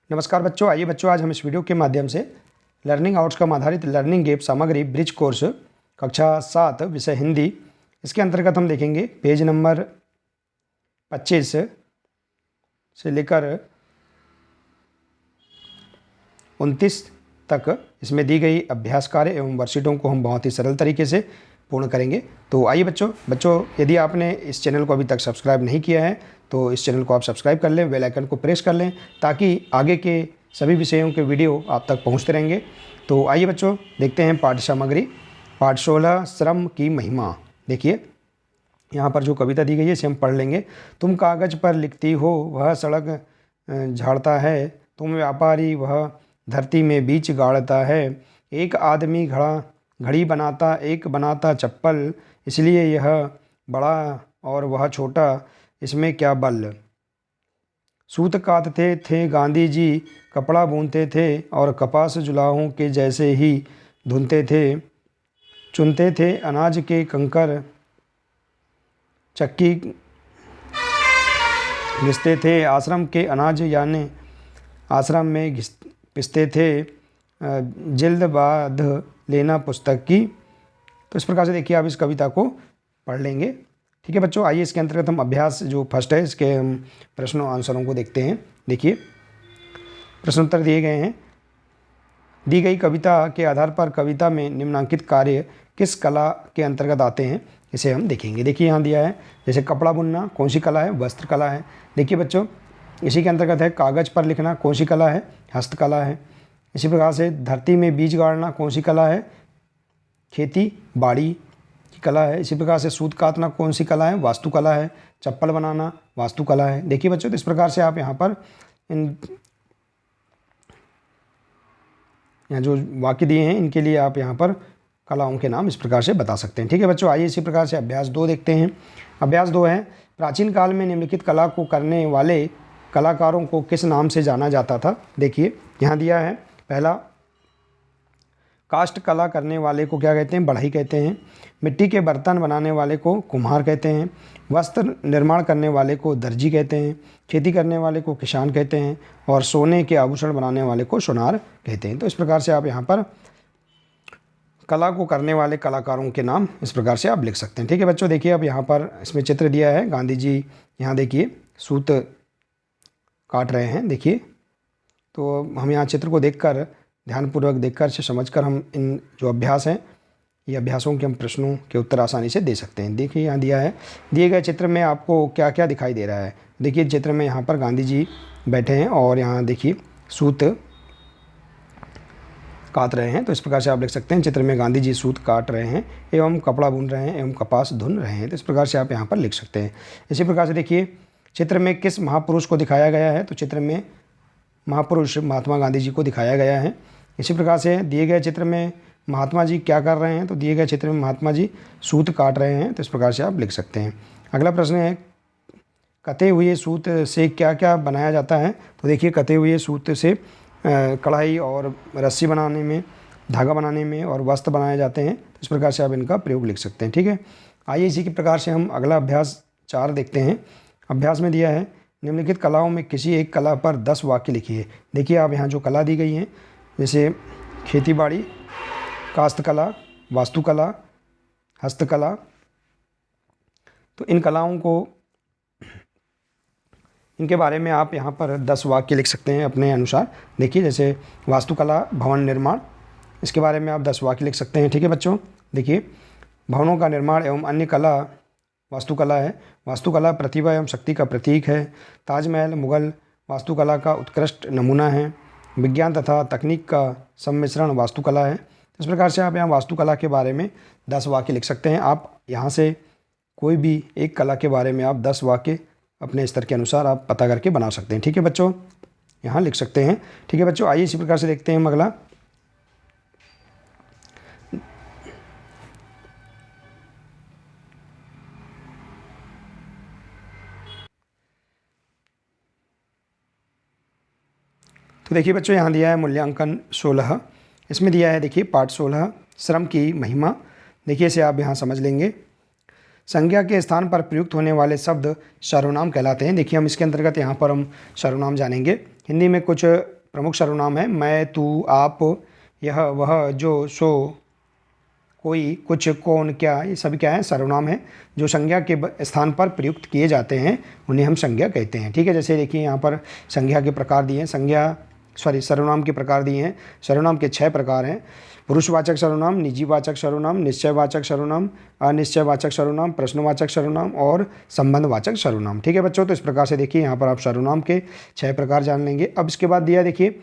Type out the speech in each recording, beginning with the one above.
नमस्कार बच्चों, आइए बच्चों आज हम इस वीडियो के माध्यम से लर्निंग आउटकम आधारित लर्निंग गैप सामग्री ब्रिज कोर्स कक्षा 7 विषय हिंदी, इसके अंतर्गत हम देखेंगे पेज नंबर 25 से लेकर 29 तक इसमें दी गई अभ्यास कार्य एवं वर्कशीटों को हम बहुत ही सरल तरीके से पूर्ण करेंगे। तो आइए बच्चों यदि आपने इस चैनल को अभी तक सब्सक्राइब नहीं किया है तो इस चैनल को आप सब्सक्राइब कर लें, बेल आइकन को प्रेस कर लें ताकि आगे के सभी विषयों के वीडियो आप तक पहुंचते रहेंगे। तो आइए बच्चों देखते हैं पाठ्य सामग्री। पाठ 16 श्रम की महिमा। देखिए यहाँ पर जो कविता दी गई है इसे हम पढ़ लेंगे। तुम कागज़ पर लिखती हो, वह सड़क झाड़ता है, तुम व्यापारी वह धरती में बीज गाड़ता है। एक आदमी घड़ी बनाता, एक बनाता चप्पल, इसलिए यह बड़ा और वह छोटा, इसमें क्या बल। सूत कातते थे गांधी जी, कपड़ा बुनते थे और कपास जुलाहों के जैसे ही धुनते थे। चुनते थे अनाज के कंकर, चक्की घिसते थे आश्रम के अनाज, यानी आश्रम में पिसते थे। जिल्द बाध लेना पुस्तक की। तो इस प्रकार से देखिए आप इस कविता को पढ़ लेंगे। ठीक है बच्चों, आइए इसके अंतर्गत हम अभ्यास जो फर्स्ट है इसके हम प्रश्नों आंसरों को देखते हैं। देखिए प्रश्नोत्तर दिए गए हैं। दी गई कविता के आधार पर कविता में निम्नांकित कार्य किस कला के अंतर्गत आते हैं, इसे हम देखेंगे। देखिए यहाँ दिया है जैसे कपड़ा बुनना कौन सी कला है, वस्त्र कला है। देखिए बच्चों इसी के अंतर्गत है कागज़ पर लिखना कौन सी कला है, हस्तकला है। इसी प्रकार से धरती में बीज गाड़ना कौन सी कला है, खेती बाड़ी की कला है। इसी प्रकार से सूत काटना कौन सी कला है, वास्तुकला है। चप्पल बनाना वास्तुकला है। देखिए बच्चों तो इस प्रकार से आप यहाँ पर यहाँ जो वाक्य दिए हैं इनके लिए आप यहाँ पर कलाओं के नाम इस प्रकार से बता सकते हैं। ठीक है बच्चों, आइए इसी प्रकार से अभ्यास 2 देखते हैं। अभ्यास 2 है प्राचीन काल में निम्नलिखित कला को करने वाले कलाकारों को किस नाम से जाना जाता था। देखिए यहाँ दिया है पहला, काष्ठ कला करने वाले को क्या कहते हैं, बढ़ई कहते हैं। मिट्टी के बर्तन बनाने वाले को कुम्हार कहते हैं। वस्त्र निर्माण करने वाले को दर्जी कहते हैं। खेती करने वाले को किसान कहते हैं और सोने के आभूषण बनाने वाले को सोनार कहते हैं। तो इस प्रकार से आप यहाँ पर कला को करने वाले कलाकारों के नाम इस प्रकार से आप लिख सकते हैं। ठीक है बच्चों, देखिए अब यहाँ पर इसमें चित्र दिया है, गांधी जी यहाँ देखिए सूत काट रहे हैं। देखिए तो हम यहाँ चित्र को देखकर ध्यानपूर्वक देखकर से समझकर हम इन जो अभ्यास हैं ये अभ्यासों के हम प्रश्नों के उत्तर आसानी से दे सकते हैं। देखिए यहाँ दिया है, दिए गए चित्र में आपको क्या क्या दिखाई दे रहा है। देखिए चित्र में यहाँ पर गांधी जी बैठे हैं और यहाँ देखिए सूत काट रहे हैं। तो इस प्रकार से आप लिख सकते हैं चित्र में गांधी जी सूत काट रहे हैं एवं कपड़ा बुन रहे हैं एवं कपास धुन रहे हैं। तो इस प्रकार से आप यहाँ पर लिख सकते हैं। इसी प्रकार से देखिए चित्र में किस महापुरुष को दिखाया गया है, तो चित्र में महापुरुष महात्मा गांधी जी को दिखाया गया है। इसी प्रकार से दिए गए चित्र में महात्मा जी क्या कर रहे हैं, तो दिए गए चित्र में महात्मा जी सूत काट रहे हैं। तो इस प्रकार से आप लिख सकते हैं। अगला प्रश्न है कते हुए सूत से क्या क्या बनाया जाता है। तो देखिए कते हुए सूत से कढ़ाई और रस्सी बनाने में, धागा बनाने में और वस्त्र बनाए जाते हैं। तो इस प्रकार से आप इनका प्रयोग लिख सकते हैं। ठीक है, आइए इसी के प्रकार से हम अगला अभ्यास 4 देखते हैं। अभ्यास में दिया है निम्नलिखित कलाओं में किसी एक कला पर 10 वाक्य लिखिए। देखिए आप यहाँ जो कला दी गई हैं जैसे खेतीबाड़ी, कास्तकला, वास्तुकला, हस्तकला, तो इन कलाओं को इनके बारे में आप यहाँ पर 10 वाक्य लिख सकते हैं अपने अनुसार। देखिए जैसे वास्तुकला भवन निर्माण, इसके बारे में आप 10 वाक्य लिख सकते हैं। ठीक है बच्चों, देखिए भवनों का निर्माण एवं अन्य कला वास्तुकला है। वास्तुकला प्रतिभा एवं शक्ति का प्रतीक है। ताजमहल मुगल वास्तुकला का उत्कृष्ट नमूना है। विज्ञान तथा तकनीक का सम्मिश्रण वास्तुकला है। इस प्रकार से आप यहाँ वास्तुकला के बारे में 10 वाक्य लिख सकते हैं। आप यहाँ से कोई भी एक कला के बारे में आप 10 वाक्य अपने स्तर के अनुसार आप पता करके बना सकते हैं। ठीक है बच्चों, यहाँ लिख सकते हैं। ठीक है बच्चों, आइए इसी प्रकार से देखते हैं हम अगला। तो देखिए बच्चों यहाँ दिया है मूल्यांकन 16, इसमें दिया है देखिए पाठ 16 श्रम की महिमा। देखिए इसे आप यहाँ समझ लेंगे। संज्ञा के स्थान पर प्रयुक्त होने वाले शब्द सर्वनाम कहलाते हैं। देखिए हम इसके अंतर्गत यहाँ पर हम सर्वनाम जानेंगे। हिंदी में कुछ प्रमुख सर्वनाम है। मैं, तू, आप, यह, वह, जो, सो, कोई, कुछ, कौन, क्या, ये सभी क्या है, सर्वनाम है जो संज्ञा के स्थान पर प्रयुक्त किए जाते हैं, उन्हें हम संज्ञा कहते हैं। ठीक है, जैसे देखिए यहाँ पर संज्ञा के प्रकार दिए हैं, सर्वनाम के प्रकार दिए हैं। सर्वनाम के 6 प्रकार हैं। पुरुषवाचक सर्वनाम, निजीवाचक सर्वनाम, निश्चयवाचक सर्वनाम, अनिश्चयवाचक सर्वनाम, प्रश्नवाचक सर्वनाम और संबंधवाचक सर्वनाम। ठीक है बच्चों, तो इस प्रकार से देखिए यहाँ पर आप सर्वनाम के 6 प्रकार जान लेंगे। अब इसके बाद दिया देखिए,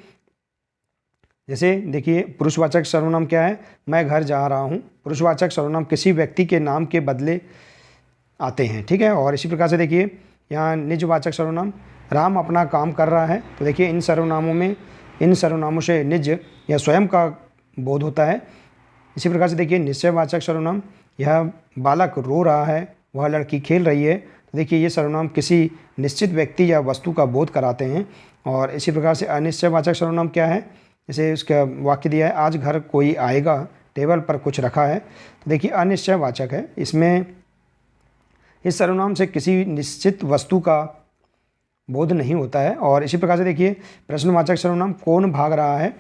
जैसे देखिए पुरुषवाचक सर्वनाम क्या है, मैं घर जा रहा हूँ। पुरुषवाचक सर्वनाम किसी व्यक्ति के नाम के बदले आते हैं। ठीक है, और इसी प्रकार से देखिए यहाँ निजवाचक सर्वनाम, राम अपना काम कर रहा है। तो देखिए इन सर्वनामों से निज या स्वयं का बोध होता है। इसी प्रकार से देखिए निश्चयवाचक सर्वनाम, यह बालक रो रहा है, वह लड़की खेल रही है। तो देखिए ये सर्वनाम किसी निश्चित व्यक्ति या वस्तु का बोध कराते हैं। और इसी प्रकार से अनिश्चयवाचक सर्वनाम क्या है, जैसे उसका वाक्य दिया है, आज घर कोई आएगा, टेबल पर कुछ रखा है। तो देखिए अनिश्चयवाचक है, इसमें इस सर्वनाम से किसी निश्चित वस्तु का बोध नहीं होता है। और इसी प्रकार से देखिए प्रश्नवाचक सर्वनाम, कौन भाग रहा है,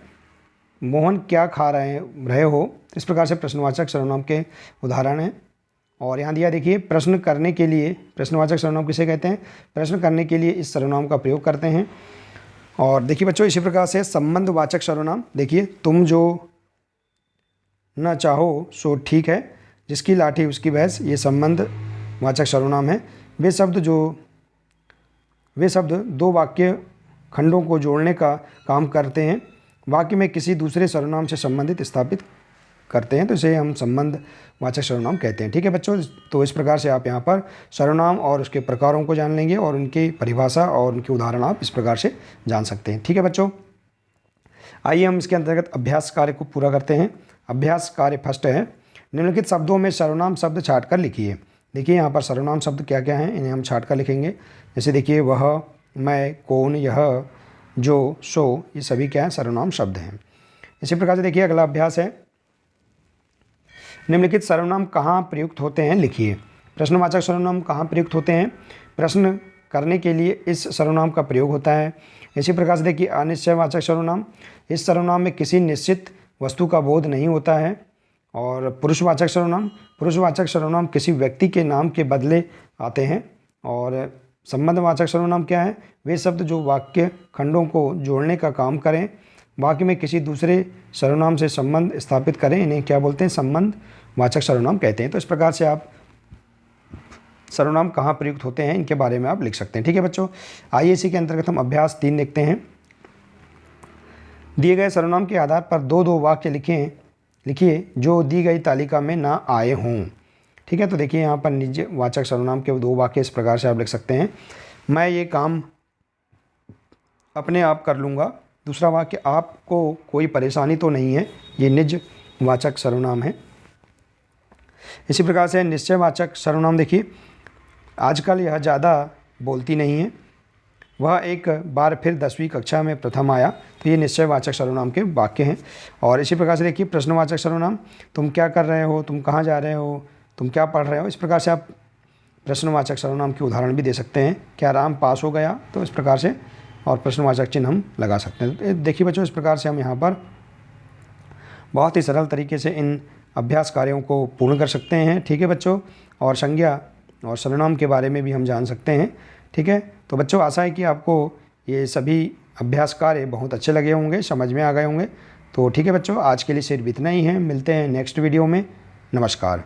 मोहन क्या खा रहे हो। इस प्रकार से प्रश्नवाचक सर्वनाम के उदाहरण हैं। और यहाँ दिया देखिए प्रश्न करने के लिए, प्रश्नवाचक सर्वनाम किसे कहते हैं, प्रश्न करने के लिए इस सर्वनाम का प्रयोग करते हैं। और देखिए बच्चों इसी प्रकार से संबंधवाचक सर्वनाम, देखिए तुम जो न चाहो सो ठीक है, जिसकी लाठी उसकी भैंस, ये संबंधवाचक सर्वनाम है। वे शब्द 2 वाक्य खंडों को जोड़ने का काम करते हैं, वाक्य में किसी दूसरे सर्वनाम से संबंधित स्थापित करते हैं, तो इसे हम संबंधवाचक सर्वनाम कहते हैं। ठीक है बच्चों, तो इस प्रकार से आप यहाँ पर सर्वनाम और उसके प्रकारों को जान लेंगे और उनकी परिभाषा और उनके उदाहरण आप इस प्रकार से जान सकते हैं। ठीक है बच्चों, आइए हम इसके अंतर्गत अभ्यास कार्य को पूरा करते हैं। अभ्यास कार्य फर्स्ट है, निम्नलिखित शब्दों में सर्वनाम शब्द छाट कर लिखिए। देखिए यहाँ पर सर्वनाम शब्द क्या क्या हैं, इन्हें हम छाट कर लिखेंगे। जैसे देखिए वह, मैं, कौन, यह, जो, सो, ये सभी क्या हैं, सर्वनाम शब्द हैं। इसी प्रकार से देखिए अगला अभ्यास है, निम्नलिखित सर्वनाम कहाँ प्रयुक्त होते हैं लिखिए। प्रश्नवाचक सर्वनाम कहाँ प्रयुक्त होते हैं, प्रश्न करने के लिए इस सर्वनाम का प्रयोग होता है। इसी प्रकार से देखिए अनिश्चयवाचक सर्वनाम, इस सर्वनाम में किसी निश्चित वस्तु का बोध नहीं होता है। और पुरुषवाचक सर्वनाम किसी व्यक्ति के नाम के बदले आते हैं। और संबंधवाचक सर्वनाम क्या है, वे शब्द जो वाक्य खंडों को जोड़ने का काम करें, वाक्य में किसी दूसरे सर्वनाम से संबंध स्थापित करें, इन्हें क्या बोलते हैं, संबंधवाचक सर्वनाम कहते हैं। तो इस प्रकार से आप सर्वनाम कहाँ प्रयुक्त होते हैं इनके बारे में आप लिख सकते हैं। ठीक है बच्चों, आइए इसी के अंतर्गत हम अभ्यास 3 देखते हैं। दिए गए सर्वनाम के आधार पर 2-2 वाक्य लिखिए जो दी गई तालिका में ना आए हों। ठीक है, तो देखिए यहाँ पर निजवाचक सर्वनाम के 2 वाक्य इस प्रकार से आप लिख सकते हैं, मैं ये काम अपने आप कर लूँगा। दूसरा वाक्य, आपको कोई परेशानी तो नहीं है, ये निजवाचक सर्वनाम है। इसी प्रकार से निश्चयवाचक सर्वनाम देखिए, आजकल यह ज़्यादा बोलती नहीं है, वह एक बार फिर 10वीं कक्षा में प्रथम आया। तो ये निश्चयवाचक सर्वनाम के वाक्य हैं। और इसी प्रकार से देखिए प्रश्नवाचक सर्वनाम, तुम क्या कर रहे हो, तुम कहाँ जा रहे हो, तुम क्या पढ़ रहे हो। इस प्रकार से आप प्रश्नवाचक सर्वनाम के उदाहरण भी दे सकते हैं, क्या राम पास हो गया, तो इस प्रकार से और प्रश्नवाचक चिन्ह हम लगा सकते हैं। तो देखिए बच्चों, इस प्रकार से हम यहाँ पर बहुत ही सरल तरीके से इन अभ्यास कार्यों को पूर्ण कर सकते हैं। ठीक है बच्चों, और संज्ञा और सर्वनाम के बारे में भी हम जान सकते हैं। ठीक है, तो बच्चों आशा है कि आपको ये सभी अभ्यास कार्य बहुत अच्छे लगे होंगे, समझ में आ गए होंगे। तो ठीक है बच्चों, आज के लिए सिर्फ इतना ही है, मिलते हैं नेक्स्ट वीडियो में। नमस्कार।